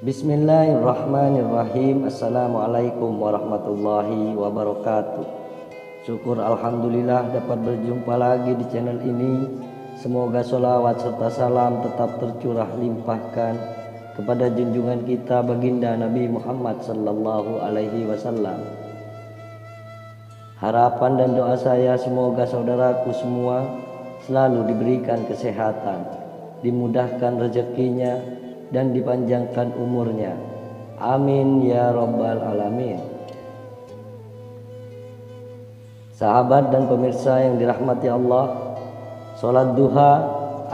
Bismillahirrahmanirrahim. Assalamualaikum warahmatullahi wabarakatuh. Syukur alhamdulillah dapat berjumpa lagi di channel ini. Semoga sholawat serta salam tetap tercurah limpahkan kepada junjungan kita baginda Nabi Muhammad sallallahu alaihi wasallam. Harapan dan doa saya semoga saudaraku semua selalu diberikan kesehatan, dimudahkan rezekinya, dan dipanjangkan umurnya. Amin ya rabbal alamin. Sahabat dan pemirsa yang dirahmati Allah, sholat duha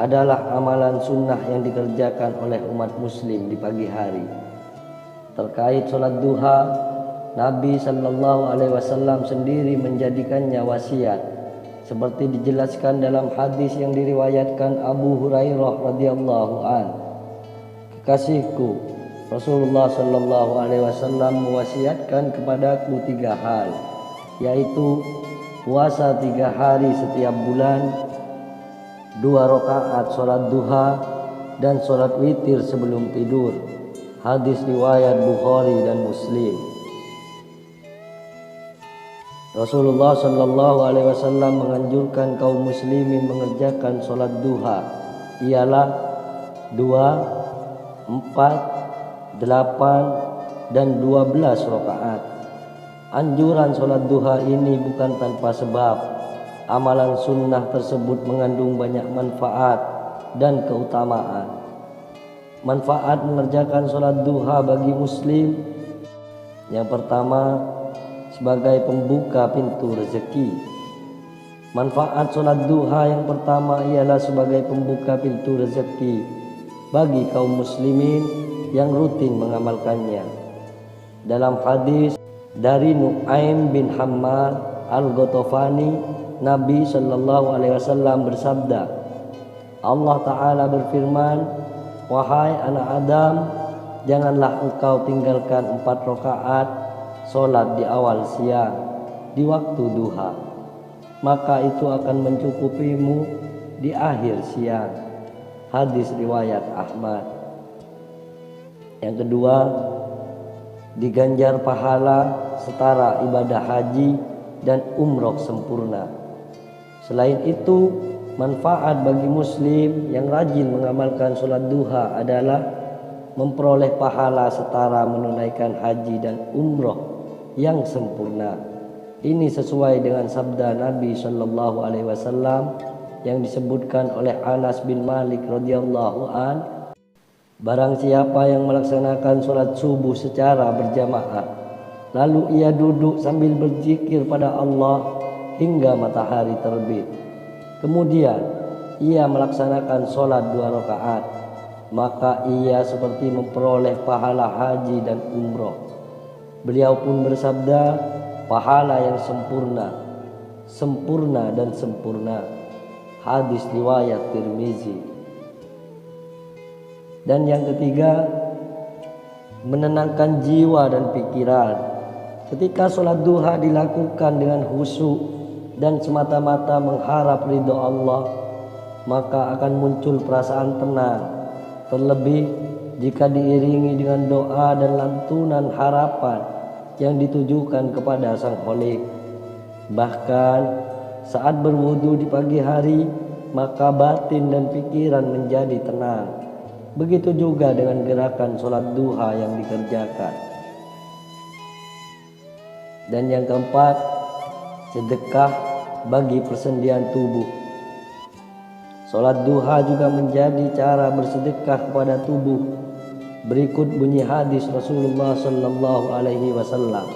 adalah amalan sunnah yang dikerjakan oleh umat muslim di pagi hari. Terkait sholat duha, Nabi Shallallahu Alaihi Wasallam sendiri menjadikannya wasiat, seperti dijelaskan dalam hadis yang diriwayatkan Abu Hurairah radhiyallahu an. Kekasihku Rasulullah Shallallahu Alaihi Wasallam mewasiatkan kepadaku 3 hal, yaitu puasa 3 hari setiap bulan, 2 rakaat sholat duha, dan sholat witir sebelum tidur. Hadis riwayat Bukhari dan Muslim. Rasulullah Shallallahu Alaihi Wasallam menganjurkan kaum muslimin mengerjakan sholat duha, ialah 2, 4, 8, dan 12 rakaat. Anjuran sholat duha ini bukan tanpa sebab. Amalan sunnah tersebut mengandung banyak manfaat dan keutamaan. Manfaat mengerjakan sholat duha bagi muslim: yang pertama, sebagai pembuka pintu rezeki. Manfaat sholat duha yang pertama ialah sebagai pembuka pintu rezeki bagi kaum muslimin yang rutin mengamalkannya. Dalam hadis dari Nu'aim bin Hammad al-Ghatafani, Nabi Shallallahu Alaihi Wasallam bersabda, Allah Ta'ala berfirman, wahai anak Adam, janganlah engkau tinggalkan 4 rakaat sholat di awal siang di waktu duha, maka itu akan mencukupimu di akhir siang. Hadis riwayat Ahmad. Yang kedua, diganjar pahala setara ibadah haji dan umroh sempurna. Selain itu, manfaat bagi muslim yang rajin mengamalkan sholat duha adalah memperoleh pahala setara menunaikan haji dan umroh yang sempurna. Ini sesuai dengan sabda Nabi Shallallahu Alaihi Wasallam yang disebutkan oleh Anas bin Malik radhiyallahu an, barang siapa yang melaksanakan sholat subuh secara berjamaah, lalu ia duduk sambil berzikir pada Allah hingga matahari terbit, kemudian ia melaksanakan sholat 2 rakaat, maka ia seperti memperoleh pahala haji dan umroh. Beliau pun bersabda, pahala yang sempurna, sempurna dan sempurna. Hadis riwayat Tirmizi. Dan yang ketiga, menenangkan jiwa dan pikiran. Ketika sholat duha dilakukan dengan khusyuk dan semata-mata mengharap ridho Allah, maka akan muncul perasaan tenang, terlebih jika diiringi dengan doa dan lantunan harapan yang ditujukan kepada Sang Khalik. Bahkan saat berwudu di pagi hari, maka batin dan pikiran menjadi tenang. Begitu juga dengan gerakan sholat duha yang dikerjakan. Dan yang keempat, sedekah bagi persendian tubuh. Sholat duha juga menjadi cara bersedekah kepada tubuh. Berikut bunyi hadis Rasulullah Sallallahu Alaihi Wasallam.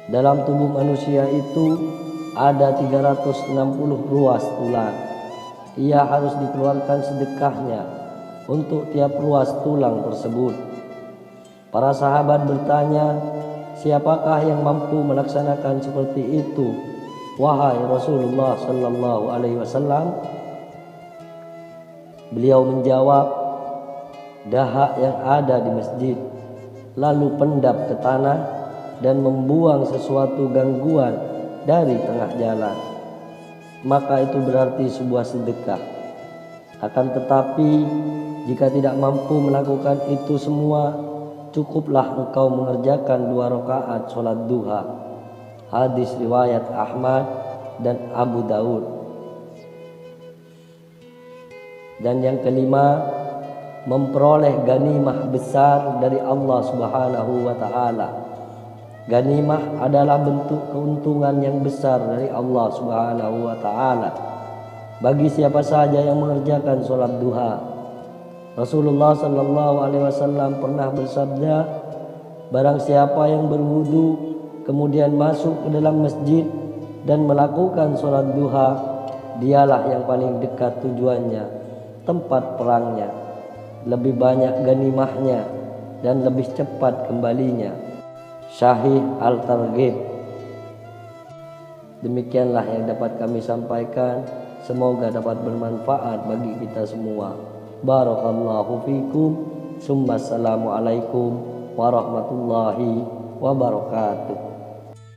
Dalam tubuh manusia itu ada 360 ruas tulang. Ia harus dikeluarkan sedekahnya untuk tiap ruas tulang tersebut. Para sahabat bertanya, siapakah yang mampu melaksanakan seperti itu, wahai Rasulullah Sallallahu Alaihi Wasallam? Beliau menjawab, dahak yang ada di masjid, lalu pendap ke tanah dan membuang sesuatu gangguan dari tengah jalan, maka itu berarti sebuah sedekah. Akan tetapi jika tidak mampu melakukan itu semua, cukuplah engkau mengerjakan 2 rakaat sholat duha. Hadis riwayat Ahmad dan Abu Daud. Dan yang kelima, memperoleh ganimah besar dari Allah Subhanahu wa taala. Ganimah adalah bentuk keuntungan yang besar dari Allah Subhanahu wa taala bagi siapa saja yang mengerjakan sholat duha. Rasulullah sallallahu alaihi wasallam pernah bersabda, barang siapa yang berwudu kemudian masuk ke dalam masjid dan melakukan sholat duha, dialah yang paling dekat tujuannya, tempat perangnya, lebih banyak ganimahnya dan lebih cepat kembalinya. Sahih Al-Targhib. Demikianlah yang dapat kami sampaikan, semoga dapat bermanfaat bagi kita semua. Barakallahu fikum. Assalamualaikum warahmatullahi wabarakatuh.